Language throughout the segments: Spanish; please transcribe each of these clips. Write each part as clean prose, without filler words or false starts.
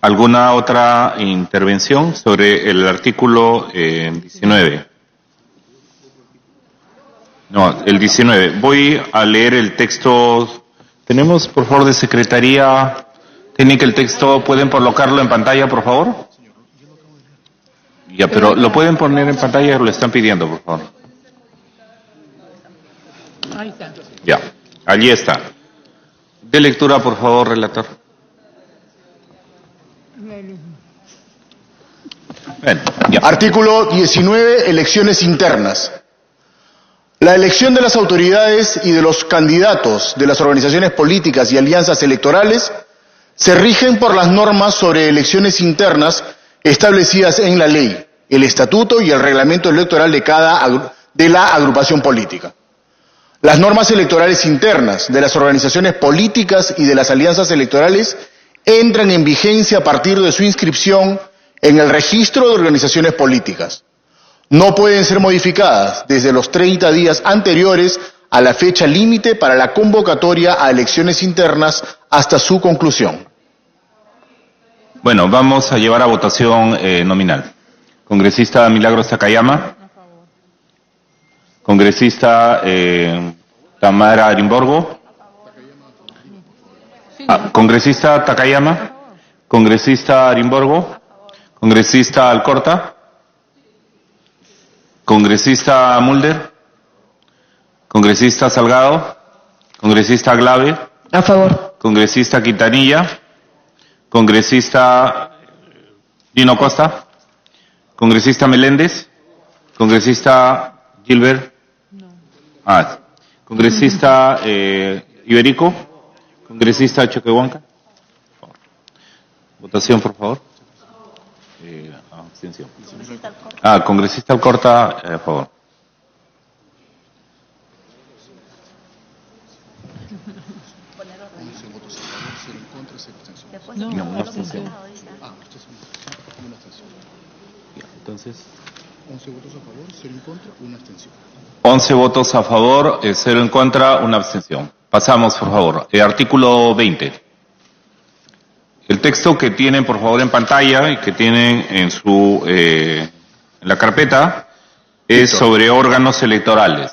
¿Alguna otra intervención sobre el artículo 19? No, el 19. Voy a leer el texto. ¿Tenemos, por favor, de Secretaría Técnica el texto? ¿Pueden colocarlo en pantalla, por favor? Ya, pero ¿lo pueden poner en pantalla? Lo están pidiendo, por favor. Ahí está. Ya, allí está. De lectura, por favor, relator. Bien, ya. Artículo 19. Elecciones internas. La elección de las autoridades y de los candidatos de las organizaciones políticas y alianzas electorales se rigen por las normas sobre elecciones internas establecidas en la ley, el estatuto y el reglamento electoral de la agrupación política. Las normas electorales internas de las organizaciones políticas y de las alianzas electorales entran en vigencia a partir de su inscripción en el registro de organizaciones políticas. No pueden ser modificadas desde los 30 días anteriores a la fecha límite para la convocatoria a elecciones internas hasta su conclusión. Bueno, vamos a llevar a votación nominal. Congresista Milagros Takayama. Congresista Tamara Arimborgo. Congresista Takayama. Congresista Arimborgo. Congresista Alcorta. Congresista Mulder. Congresista Salgado. Congresista Glave. A favor. Congresista Quintanilla. Congresista Gino Costa. Congresista Meléndez. Congresista Gilbert. Congresista Iberico. Congresista Choquehuanca. Votación, por favor. Abstención. Congresista Alcorta, a favor. Una abstención. Entonces, 11 votos a favor, 0 en contra, una abstención. 11 votos a favor, 0 en contra, una abstención. Pasamos, por favor. Artículo 20. El texto que tienen, por favor, en pantalla y que tienen en su en la carpeta es sobre órganos electorales.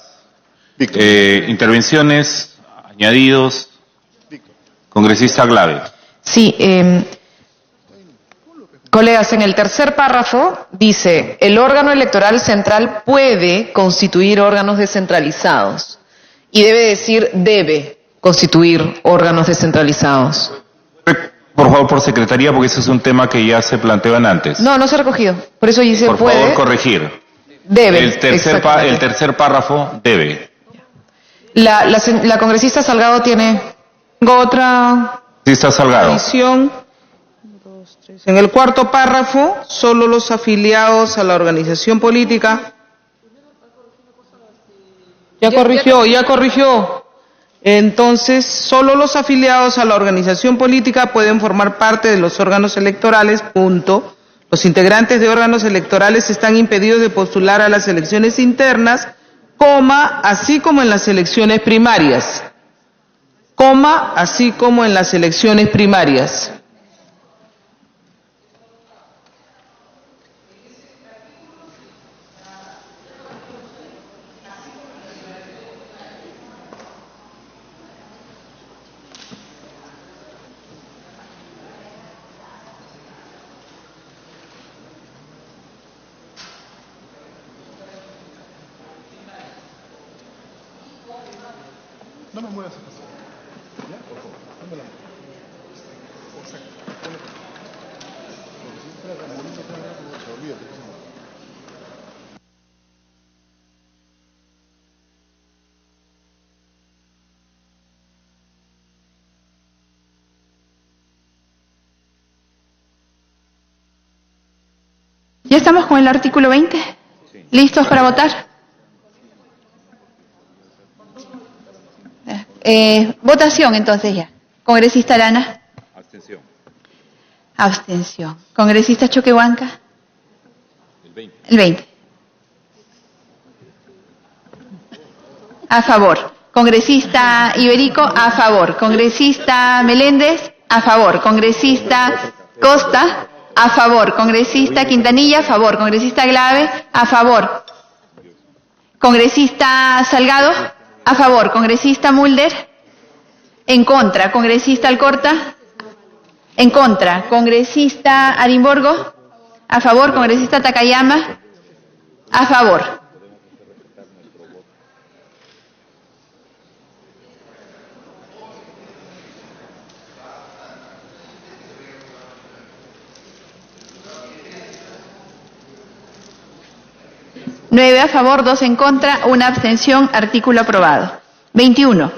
Intervenciones, añadidos. Congresista Glave. Sí, colegas, en el tercer párrafo dice, el órgano electoral central puede constituir órganos descentralizados. Y debe decir, debe constituir órganos descentralizados. Por favor, por secretaría, porque ese es un tema que ya se planteaban antes. No, no se ha recogido. Por eso dice por puede. Por favor, corregir. Debe. El tercer párrafo, debe. La congresista Salgado tiene otra... Congresista Salgado. Adición. En el cuarto párrafo, solo los afiliados a la organización política. Ya corrigió. Entonces, solo los afiliados a la organización política pueden formar parte de los órganos electorales, punto. Los integrantes de órganos electorales están impedidos de postular a las elecciones internas, coma, así como en las elecciones primarias. Coma, así como en las elecciones primarias. No me muevas acá. ¿Ya? Por favor, dame la mano. ¿Ya estamos con el artículo 20? Sí. ¿Listos para votar? Votación entonces ya. Congresista Arana. Abstención. Abstención. Congresista Choquehuanca. El 20. El 20. A favor. Congresista Iberico, a favor. Congresista Meléndez, a favor. Congresista Costa, a favor. Congresista Quintanilla, a favor. Congresista Glave, a favor. Congresista Salgado, a favor. Congresista Mulder, en contra. Congresista Alcorta, en contra. Congresista Arimborgo, a favor. Congresista Takayama, a favor. Nueve a favor, 2 en contra, 1 abstención. Artículo aprobado. 21.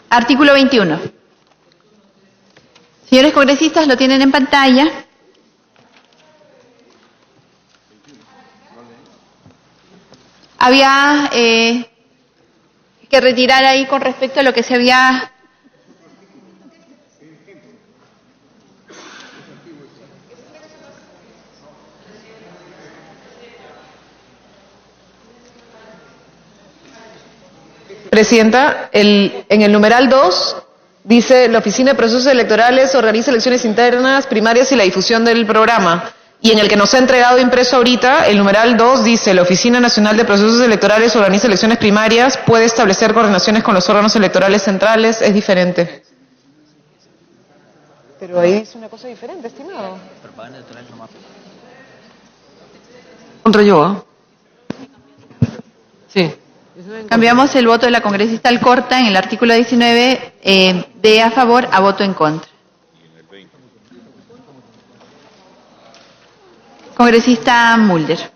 Artículo 21. Señores congresistas, lo tienen en pantalla. Había que retirar ahí con respecto a lo que se había... Presidenta, en el numeral 2 dice la Oficina de Procesos Electorales organiza elecciones internas, primarias y la difusión del programa. Y en el que nos ha entregado impreso ahorita, el numeral 2 dice la Oficina Nacional de Procesos Electorales organiza elecciones primarias, puede establecer coordinaciones con los órganos electorales centrales, es diferente. Pero ahí es una cosa diferente, estimado. Contra yo, ¿ah? Sí. Cambiamos el voto de la congresista Alcorta en el artículo 19 de a favor a voto en contra. Congresista Mulder.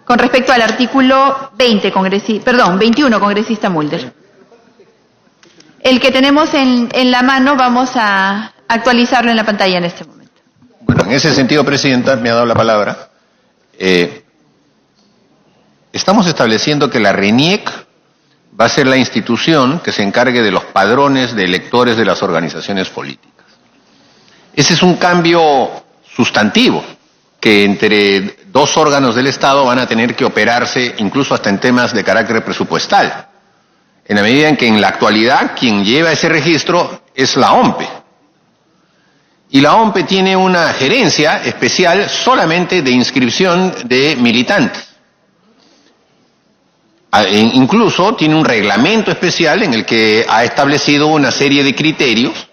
Con respecto al artículo 21, congresista Mulder. El que tenemos en la mano vamos a actualizarlo en la pantalla en este momento. Bueno, en ese sentido, Presidenta, me ha dado la palabra. Estamos estableciendo que la RENIEC va a ser la institución que se encargue de los padrones de electores de las organizaciones políticas. Ese es un cambio sustantivo, que entre dos órganos del Estado van a tener que operarse incluso hasta en temas de carácter presupuestal, en la medida en que en la actualidad quien lleva ese registro es la OMPE. Y la OMPE tiene una gerencia especial solamente de inscripción de militantes. Incluso tiene un reglamento especial en el que ha establecido una serie de criterios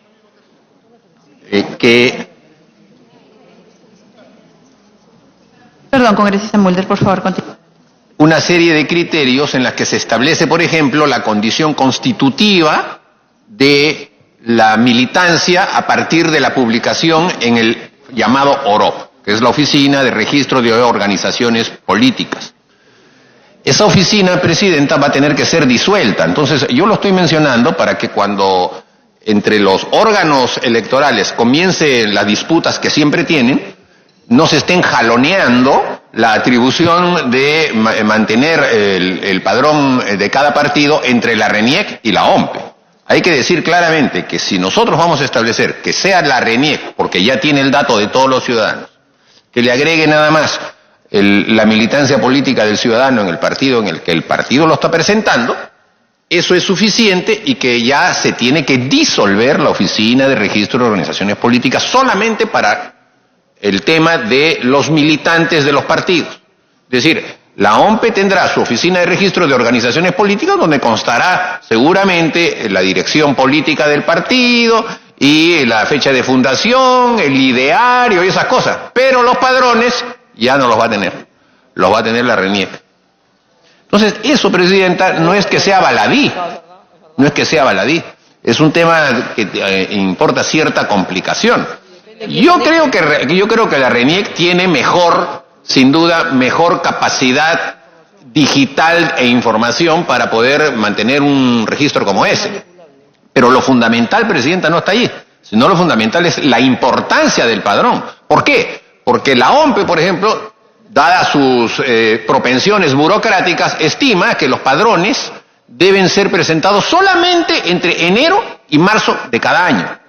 Perdón, congresista Mulder, por favor, continúe. Una serie de criterios en las que se establece, por ejemplo, la condición constitutiva de la militancia a partir de la publicación en el llamado OROP, que es la Oficina de Registro de Organizaciones Políticas. Esa oficina, Presidenta, va a tener que ser disuelta. Entonces, yo lo estoy mencionando para que cuando entre los órganos electorales comiencen las disputas que siempre tienen, no se estén jaloneando la atribución de mantener el padrón de cada partido entre la RENIEC y la OMPE. Hay que decir claramente que si nosotros vamos a establecer que sea la RENIEC, porque ya tiene el dato de todos los ciudadanos, que le agregue nada más la militancia política del ciudadano en el partido en el que el partido lo está presentando, eso es suficiente y que ya se tiene que disolver la Oficina de Registro de Organizaciones Políticas solamente para el tema de los militantes de los partidos. Es decir, la OMPE tendrá su Oficina de Registro de Organizaciones Políticas donde constará seguramente la dirección política del partido y la fecha de fundación, el ideario y esas cosas, pero los padrones ya no los va a tener, los va a tener la RENIEC. Entonces, eso, Presidenta, no es que sea baladí, es un tema que importa cierta complicación. Yo creo que la RENIEC tiene sin duda, mejor capacidad digital e información para poder mantener un registro como ese. Pero lo fundamental, Presidenta, no está allí, sino lo fundamental es la importancia del padrón. ¿Por qué? Porque la OMPE, por ejemplo, dadas sus propensiones burocráticas, estima que los padrones deben ser presentados solamente entre enero y marzo de cada año.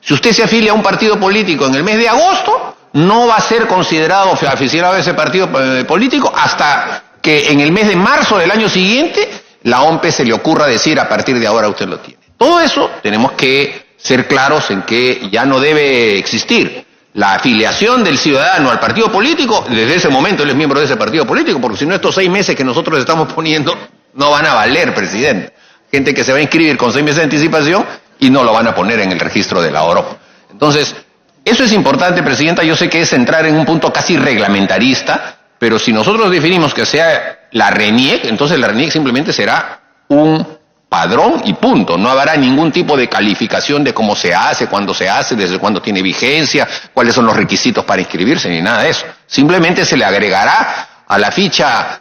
Si usted se afilia a un partido político en el mes de agosto, no va a ser considerado afiliado a ese partido político hasta que en el mes de marzo del año siguiente la OMPE se le ocurra decir a partir de ahora usted lo tiene. Todo eso tenemos que ser claros en que ya no debe existir la afiliación del ciudadano al partido político. Desde ese momento él es miembro de ese partido político, porque si no, estos 6 meses que nosotros estamos poniendo no van a valer, presidente. Gente que se va a inscribir con 6 meses de anticipación y no lo van a poner en el registro de la OROP. Entonces, eso es importante, presidenta. Yo sé que es entrar en un punto casi reglamentarista, pero si nosotros definimos que sea la RENIEC, entonces la RENIEC simplemente será un padrón y punto. No habrá ningún tipo de calificación de cómo se hace, cuándo se hace, desde cuándo tiene vigencia, cuáles son los requisitos para inscribirse, ni nada de eso. Simplemente se le agregará a la ficha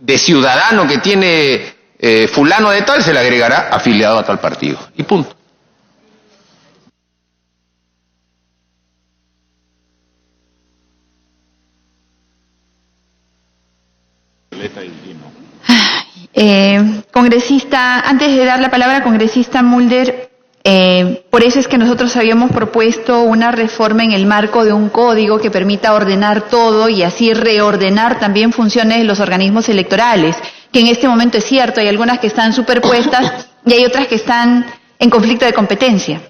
de ciudadano que tiene fulano de tal, se le agregará afiliado a tal partido. Y punto. Congresista, antes de dar la palabra, congresista Mulder, por eso es que nosotros habíamos propuesto una reforma en el marco de un código que permita ordenar todo y así reordenar también funciones de los organismos electorales, que en este momento es cierto, hay algunas que están superpuestas y hay otras que están en conflicto de competencia.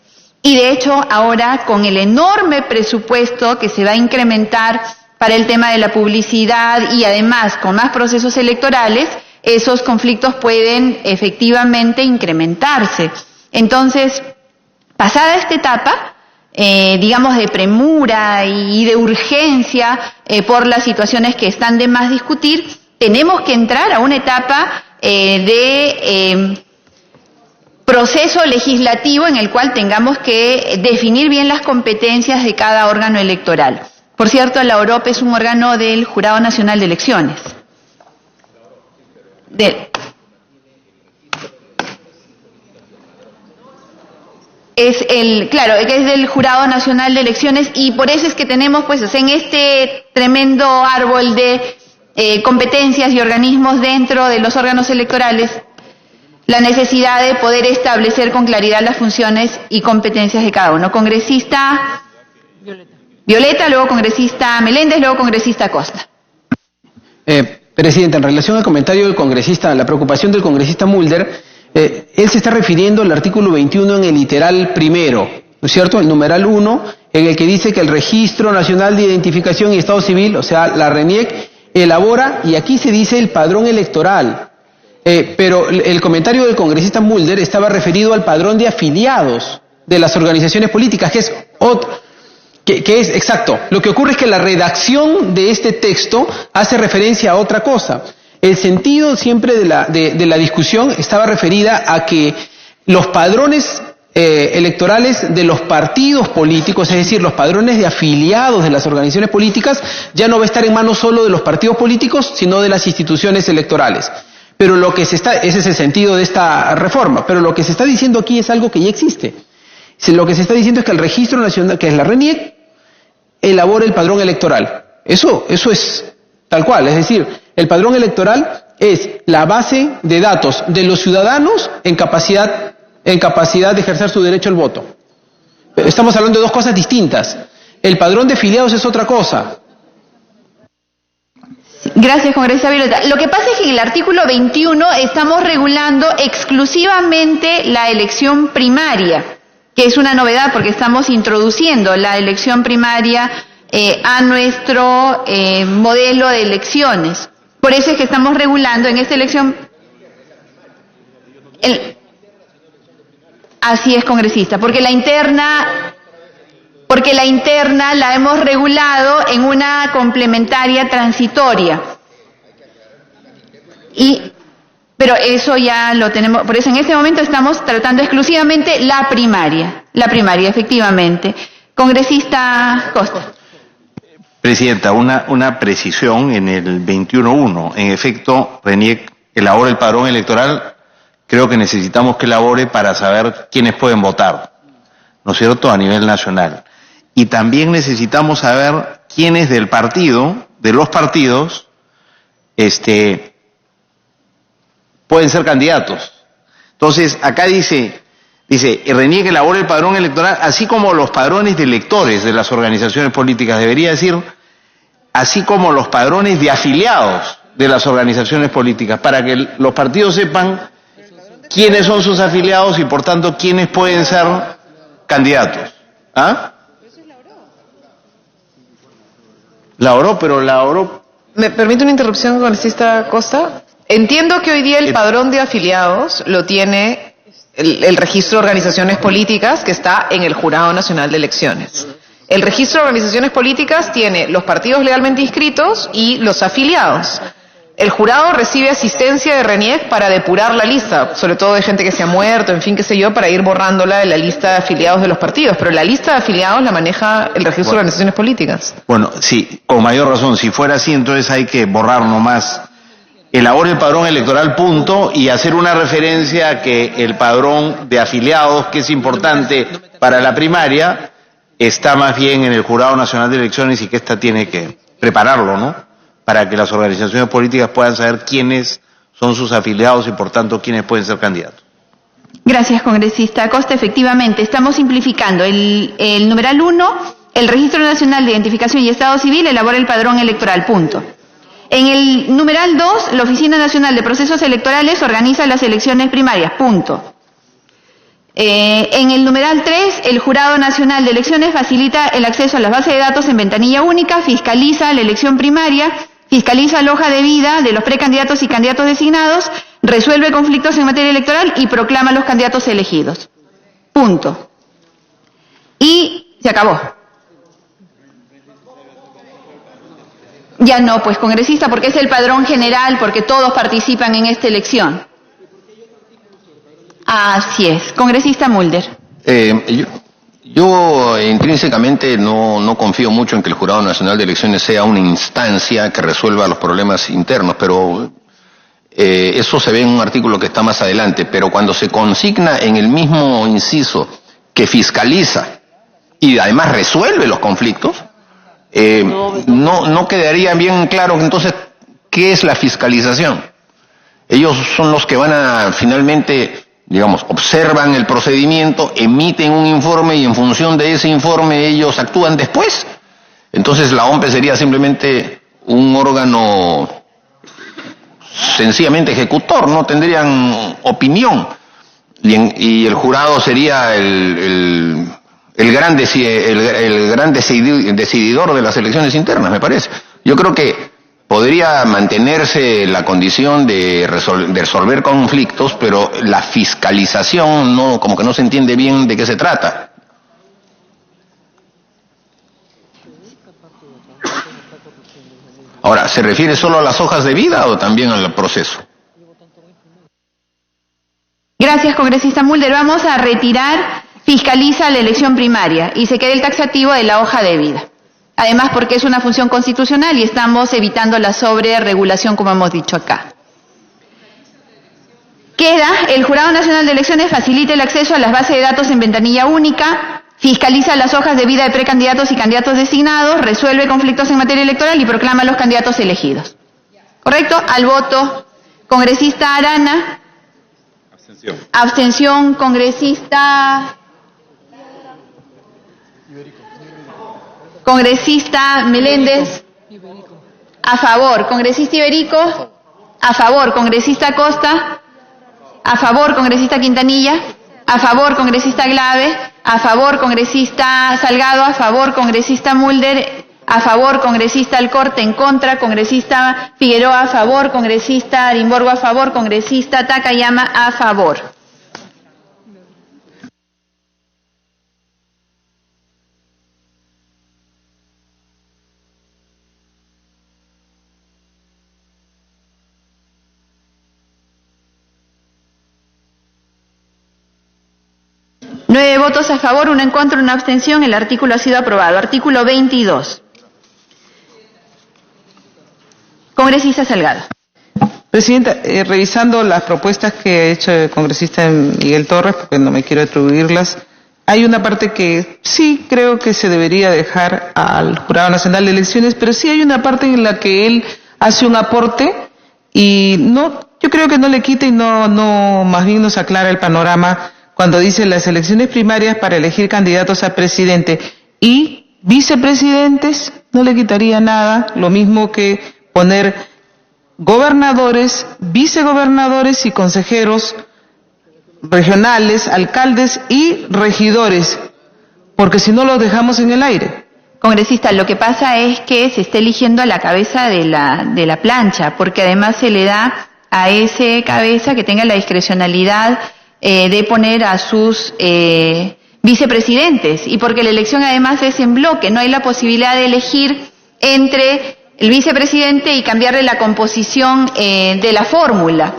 Y de hecho, ahora con el enorme presupuesto que se va a incrementar para el tema de la publicidad y además con más procesos electorales, esos conflictos pueden efectivamente incrementarse. Entonces, pasada esta etapa, digamos de premura y de urgencia por las situaciones que están de más discutir, tenemos que entrar a una etapa de proceso legislativo en el cual tengamos que definir bien las competencias de cada órgano electoral. Por cierto, la OROP es un órgano del Jurado Nacional de Elecciones. Claro, que es del Jurado Nacional de Elecciones y por eso es que tenemos pues en este tremendo árbol de competencias y organismos dentro de los órganos electorales la necesidad de poder establecer con claridad las funciones y competencias de cada uno. Congresista Violeta, luego congresista Meléndez, luego congresista Costa. Presidenta, en relación al comentario del congresista, la preocupación del congresista Mulder, él se está refiriendo al artículo 21 en el literal primero, ¿no es cierto? El numeral 1, en el que dice que el Registro Nacional de Identificación y Estado Civil, o sea, la RENIEC, elabora, y aquí se dice el padrón electoral, pero el comentario del congresista Mulder estaba referido al padrón de afiliados de las organizaciones políticas, que es otro. Que es exacto. Lo que ocurre es que la redacción de este texto hace referencia a otra cosa. El sentido siempre de la discusión estaba referida a que los padrones electorales de los partidos políticos, es decir, los padrones de afiliados de las organizaciones políticas, ya no va a estar en manos solo de los partidos políticos, sino de las instituciones electorales. Pero ese es el sentido de esta reforma. Pero lo que se está diciendo aquí es algo que ya existe. Lo que se está diciendo es que el Registro Nacional, que es la RENIEC, elabora el padrón electoral. Eso es tal cual, es decir, el padrón electoral es la base de datos de los ciudadanos en capacidad de ejercer su derecho al voto. Estamos hablando de dos cosas distintas. El padrón de afiliados es otra cosa. Gracias, congresista Violeta. Lo que pasa es que en el artículo 21 estamos regulando exclusivamente la elección primaria, que es una novedad porque estamos introduciendo la elección primaria a nuestro modelo de elecciones. Por eso es que estamos regulando en esta elección... Así es, congresista, porque la interna la hemos regulado en una complementaria transitoria. Pero eso ya lo tenemos, por eso en este momento estamos tratando exclusivamente la primaria, efectivamente. Congresista Costa. Presidenta, una precisión en el 21.1. En efecto, RENIEC elabora el padrón electoral, creo que necesitamos que elabore para saber quiénes pueden votar, ¿no es cierto?, a nivel nacional. Y también necesitamos saber quiénes de los partidos, pueden ser candidatos. Entonces, acá dice, RENIEC elabora el padrón electoral, así como los padrones de electores de las organizaciones políticas, debería decir, así como los padrones de afiliados de las organizaciones políticas, para que los partidos sepan quiénes son sus afiliados y, por tanto, quiénes pueden ser candidatos. ¿Ah? La oró, pero la oró. ¿Me permite una interrupción, congresista Costa? Entiendo que hoy día el padrón de afiliados lo tiene el registro de organizaciones políticas que está en el Jurado Nacional de Elecciones. El registro de organizaciones políticas tiene los partidos legalmente inscritos y los afiliados. El jurado recibe asistencia de RENIEC para depurar la lista, sobre todo de gente que se ha muerto, en fin, qué sé yo, para ir borrándola de la lista de afiliados de los partidos. Pero la lista de afiliados la maneja el registro de organizaciones políticas. Bueno, sí, con mayor razón. Si fuera así, entonces hay que borrar nomás. Elabore el padrón electoral, punto, y hacer una referencia a que el padrón de afiliados, que es importante para la primaria, está más bien en el Jurado Nacional de Elecciones y que ésta tiene que prepararlo, ¿no? Para que las organizaciones políticas puedan saber quiénes son sus afiliados y, por tanto, quiénes pueden ser candidatos. Gracias, congresista Acosta. Efectivamente, estamos simplificando. El numeral 1, el Registro Nacional de Identificación y Estado Civil elabora el padrón electoral, punto. En el numeral 2, la Oficina Nacional de Procesos Electorales organiza las elecciones primarias, punto. En el numeral 3, el Jurado Nacional de Elecciones facilita el acceso a las bases de datos en ventanilla única, fiscaliza la elección primaria, fiscaliza la hoja de vida de los precandidatos y candidatos designados, resuelve conflictos en materia electoral y proclama los candidatos elegidos. Punto. Y se acabó. Ya no, pues, congresista, porque es el padrón general, porque todos participan en esta elección. Así es. Congresista Mulder. Yo intrínsecamente no confío mucho en que el Jurado Nacional de Elecciones sea una instancia que resuelva los problemas internos, pero eso se ve en un artículo que está más adelante. Pero cuando se consigna en el mismo inciso que fiscaliza y además resuelve los conflictos, no quedaría bien claro entonces qué es la fiscalización. Ellos son los que van a finalmente, digamos, observan el procedimiento, emiten un informe y en función de ese informe ellos actúan después. Entonces la OMPE sería simplemente un órgano sencillamente ejecutor, no tendrían opinión. Y el jurado sería el gran decididor de las elecciones internas, me parece. Yo creo que podría mantenerse la condición de resolver conflictos, pero la fiscalización como que no se entiende bien de qué se trata. Ahora, ¿se refiere solo a las hojas de vida o también al proceso? Gracias, congresista Mulder. Vamos a retirar fiscaliza la elección primaria y se queda el taxativo de la hoja de vida. Además, porque es una función constitucional y estamos evitando la sobreregulación, como hemos dicho acá. Queda, el Jurado Nacional de Elecciones facilita el acceso a las bases de datos en ventanilla única, fiscaliza las hojas de vida de precandidatos y candidatos designados, resuelve conflictos en materia electoral y proclama a los candidatos elegidos. ¿Correcto? Al voto, congresista Arana. Abstención. Abstención, congresista... Congresista Meléndez, a favor. Congresista Iberico, a favor. Congresista Costa, a favor. Congresista Quintanilla, a favor. Congresista Glave, a favor. Congresista Salgado, a favor. Congresista Mulder, a favor. Congresista Alcorte, en contra. Congresista Figueroa, a favor. Congresista Arimborgo, a favor. Congresista Takayama, a favor. Nueve votos a favor, 1 en contra, 1 abstención. El artículo ha sido aprobado. Artículo 22. Congresista Salgado. Presidenta, revisando las propuestas que ha hecho el congresista Miguel Torres, porque no me quiero atribuirlas, hay una parte que sí creo que se debería dejar al Jurado Nacional de Elecciones, pero sí hay una parte en la que él hace un aporte y yo creo que no le quita y no más bien nos aclara el panorama cuando dice las elecciones primarias para elegir candidatos a presidente y vicepresidentes, no le quitaría nada, lo mismo que poner gobernadores, vicegobernadores y consejeros regionales, alcaldes y regidores porque si no los dejamos en el aire. Congresista, lo que pasa es que se está eligiendo a la cabeza de la plancha, porque además se le da a ese cabeza que tenga la discrecionalidad de poner a sus vicepresidentes, y porque la elección además es en bloque, no hay la posibilidad de elegir entre el vicepresidente y cambiarle la composición de la fórmula.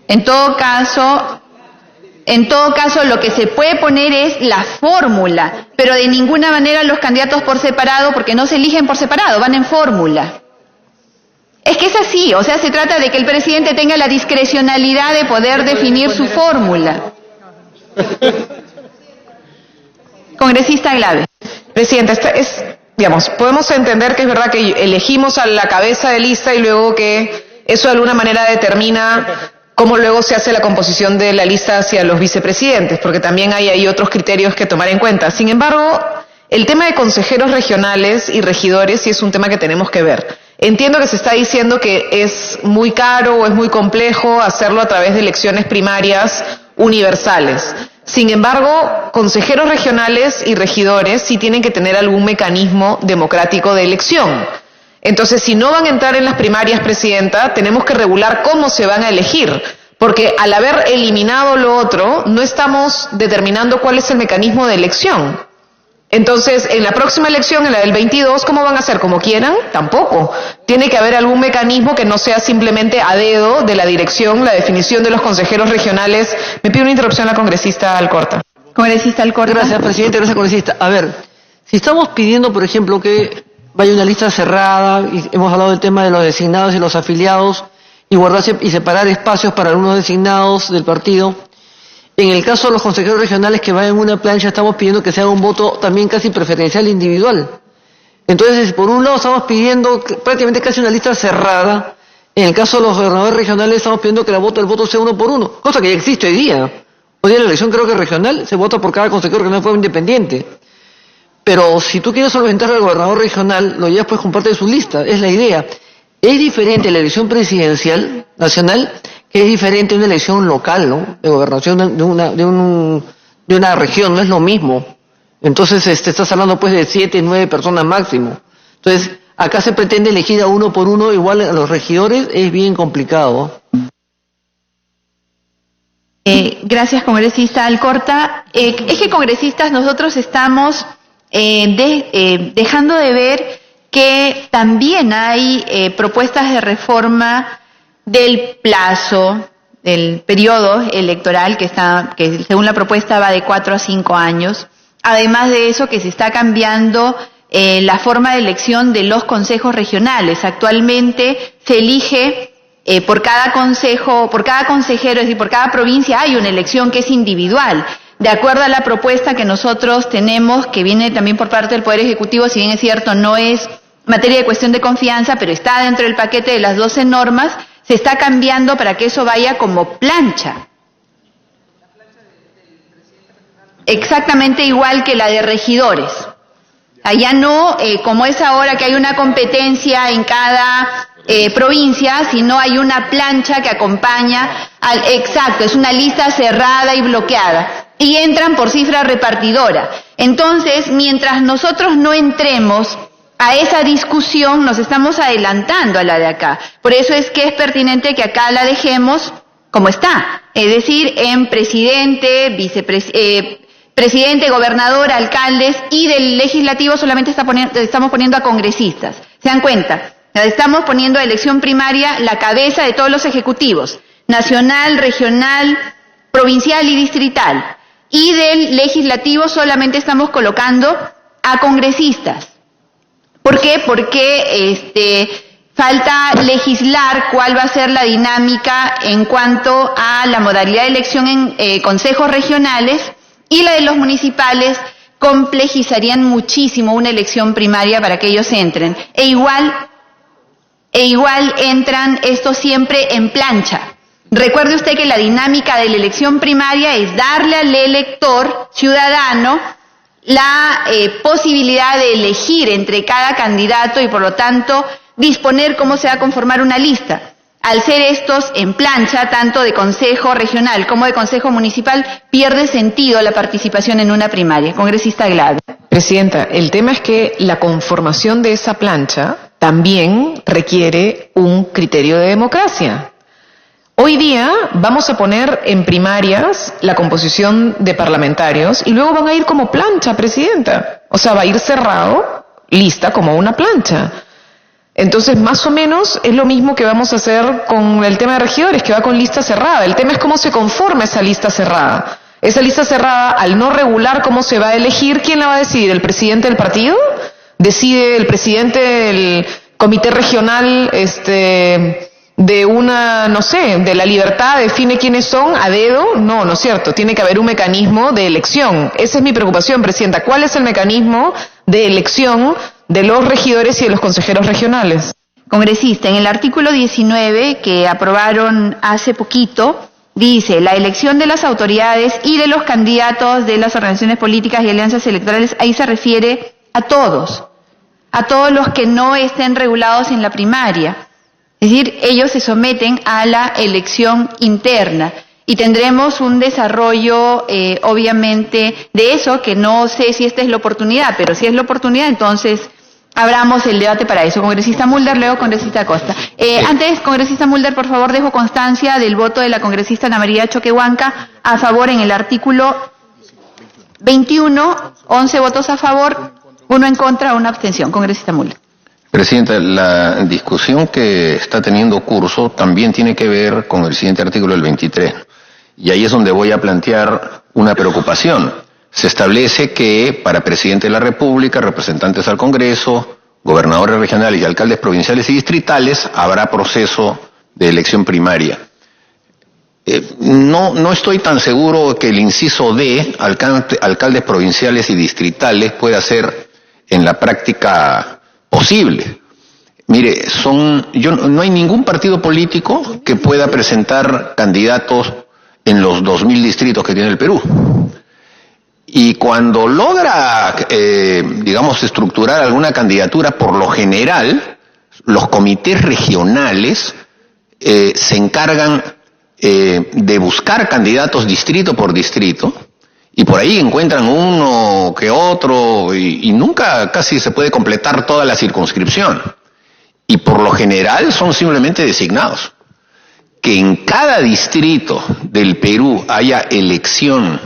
En todo caso, lo que se puede poner es la fórmula, pero de ninguna manera los candidatos por separado, porque no se eligen por separado, van en fórmula. Es que es así, o sea, se trata de que el presidente tenga la discrecionalidad de poder definir su fórmula. Congresista Glave. Presidenta, podemos entender que es verdad que elegimos a la cabeza de lista y luego que eso de alguna manera determina cómo luego se hace la composición de la lista hacia los vicepresidentes, porque también hay otros criterios que tomar en cuenta. Sin embargo, el tema de consejeros regionales y regidores sí es un tema que tenemos que ver. Entiendo que se está diciendo que es muy caro o es muy complejo hacerlo a través de elecciones primarias universales. Sin embargo, consejeros regionales y regidores sí tienen que tener algún mecanismo democrático de elección. Entonces, si no van a entrar en las primarias, Presidenta, tenemos que regular cómo se van a elegir, porque al haber eliminado lo otro, no estamos determinando cuál es el mecanismo de elección. Entonces, en la próxima elección, en la del 22, ¿cómo van a hacer? ¿Como quieran? Tampoco. Tiene que haber algún mecanismo que no sea simplemente a dedo de la dirección, la definición de los consejeros regionales. Me pido una interrupción a la congresista Alcorta. Congresista Alcorta. Gracias, presidente. Gracias, congresista. A ver, si estamos pidiendo, por ejemplo, que vaya una lista cerrada, y hemos hablado del tema de los designados y los afiliados, y guardarse y separar espacios para algunos designados del partido. En el caso de los consejeros regionales que vayan en una plancha, estamos pidiendo que se haga un voto también casi preferencial individual. Entonces, por un lado estamos pidiendo prácticamente casi una lista cerrada. En el caso de los gobernadores regionales estamos pidiendo que el voto sea 1 por 1, cosa que ya existe hoy día. Hoy día en la elección creo que regional se vota por cada consejero regional de forma independiente. Pero si tú quieres solventar al gobernador regional, lo llevas pues con parte de su lista, es la idea. Es diferente la elección presidencial nacional, que es diferente a una elección local, ¿no? De gobernación de una región, no es lo mismo. Entonces, estás hablando pues de 7, 9 personas máximo. Entonces, acá se pretende elegir a 1 por 1, igual a los regidores, es bien complicado. Gracias, congresista Alcorta. Es que, congresistas, nosotros estamos dejando de ver que también hay propuestas de reforma del plazo, del periodo electoral que según la propuesta va de 4 a 5 años. Además de eso, que se está cambiando la forma de elección de los consejos regionales. Actualmente se elige por cada consejero, es decir, por cada provincia hay una elección que es individual. De acuerdo a la propuesta que nosotros tenemos, que viene también por parte del Poder Ejecutivo, si bien es cierto, no es materia de cuestión de confianza, pero está dentro del paquete de las 12 normas, se está cambiando para que eso vaya como plancha. Exactamente igual que la de regidores. Allá no, como es ahora que hay una competencia en cada provincia, sino hay una plancha que acompaña exacto, es una lista cerrada y bloqueada. Y entran por cifra repartidora. Entonces, mientras nosotros no entremos a esa discusión, nos estamos adelantando a la de acá. Por eso es que es pertinente que acá la dejemos como está. Es decir, en presidente, presidente, gobernador, alcaldes, y del legislativo solamente estamos poniendo a congresistas. ¿Se dan cuenta? Estamos poniendo a elección primaria la cabeza de todos los ejecutivos, nacional, regional, provincial y distrital. Y del legislativo solamente estamos colocando a congresistas. ¿Por qué? Porque falta legislar cuál va a ser la dinámica en cuanto a la modalidad de elección en consejos regionales, y la de los municipales complejizarían muchísimo una elección primaria para que ellos entren. E igual entran estos siempre en plancha. Recuerde usted que la dinámica de la elección primaria es darle al elector ciudadano la posibilidad de elegir entre cada candidato y, por lo tanto, disponer cómo se va a conformar una lista. al ser estos en plancha, tanto de Consejo Regional como de Consejo Municipal, pierde sentido la participación en una primaria. Congresista Glad. Presidenta, el tema es que la conformación de esa plancha también requiere un criterio de democracia. Hoy día vamos a poner en primarias la composición de parlamentarios y luego van a ir como plancha, Presidenta. O sea, va a ir cerrado, lista como una plancha. Entonces, más o menos es lo mismo que vamos a hacer con el tema de regidores, que va con lista cerrada. El tema es cómo se conforma esa lista cerrada. Esa lista cerrada, al no regular cómo se va a elegir, ¿quién la va a decidir? ¿El presidente del partido? ¿Decide el presidente del comité regional, de una, no sé, de La Libertad, define quiénes son a dedo? No, no es cierto. Tiene que haber un mecanismo de elección. Esa es mi preocupación, Presidenta. ¿Cuál es el mecanismo de elección de los regidores y de los consejeros regionales? Congresista, en el artículo 19 que aprobaron hace poquito, dice, la elección de las autoridades y de los candidatos de las organizaciones políticas y alianzas electorales, ahí se refiere a todos los que no estén regulados en la primaria. Es decir, ellos se someten a la elección interna y tendremos un desarrollo, obviamente, de eso, que no sé si esta es la oportunidad, pero si es la oportunidad, entonces abramos el debate para eso. Congresista Mulder, luego congresista Acosta. Antes, congresista Mulder, por favor, dejo constancia del voto de la congresista Ana María Choquehuanca a favor en el artículo 21, 11 votos a favor, 1 en contra, 1 abstención. Congresista Mulder. Presidenta, la discusión que está teniendo curso también tiene que ver con el siguiente artículo, el 23. Y ahí es donde voy a plantear una preocupación. Se establece que para presidente de la República, representantes al Congreso, gobernadores regionales y alcaldes provinciales y distritales, habrá proceso de elección primaria. No estoy tan seguro que el inciso D, alcaldes provinciales y distritales, pueda ser en la práctica posible. Mire, no hay ningún partido político que pueda presentar candidatos en los 2000 distritos que tiene el Perú. Y cuando logra, estructurar alguna candidatura, por lo general, los comités regionales se encargan de buscar candidatos distrito por distrito, y por ahí encuentran uno que otro, y nunca casi se puede completar toda la circunscripción. Y por lo general son simplemente designados. Que en cada distrito del Perú haya elección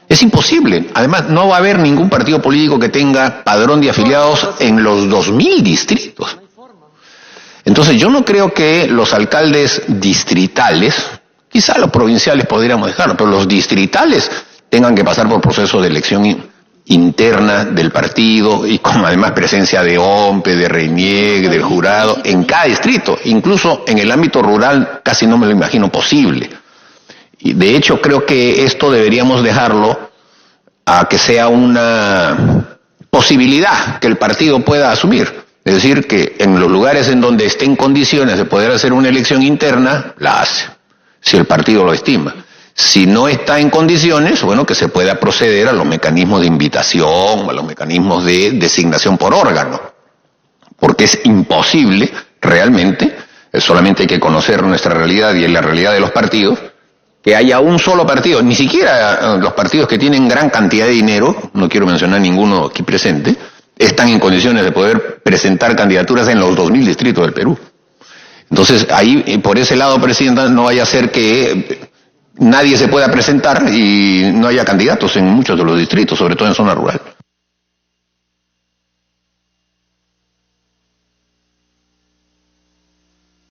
es imposible. Además, no va a haber ningún partido político que tenga padrón de afiliados en los 2000 distritos. Entonces, yo no creo que los alcaldes distritales, quizá los provinciales podríamos dejarlo, pero los distritales tengan que pasar por procesos de elección interna del partido y con además presencia de OMPE, de RENIEC, del jurado, en cada distrito. Incluso en el ámbito rural casi no me lo imagino posible. Y de hecho creo que esto deberíamos dejarlo a que sea una posibilidad que el partido pueda asumir. Es decir, que en los lugares en donde esté en condiciones de poder hacer una elección interna, la hace, si el partido lo estima. Si no está en condiciones, bueno, que se pueda proceder a los mecanismos de invitación, a los mecanismos de designación por órgano. Porque es imposible, realmente, solamente hay que conocer nuestra realidad y la realidad de los partidos, que haya un solo partido, ni siquiera los partidos que tienen gran cantidad de dinero, no quiero mencionar ninguno aquí presente, están en condiciones de poder presentar candidaturas en los 2000 distritos del Perú. Entonces, ahí, por ese lado, Presidenta, no vaya a ser que nadie se pueda presentar y no haya candidatos en muchos de los distritos, sobre todo en zona rural.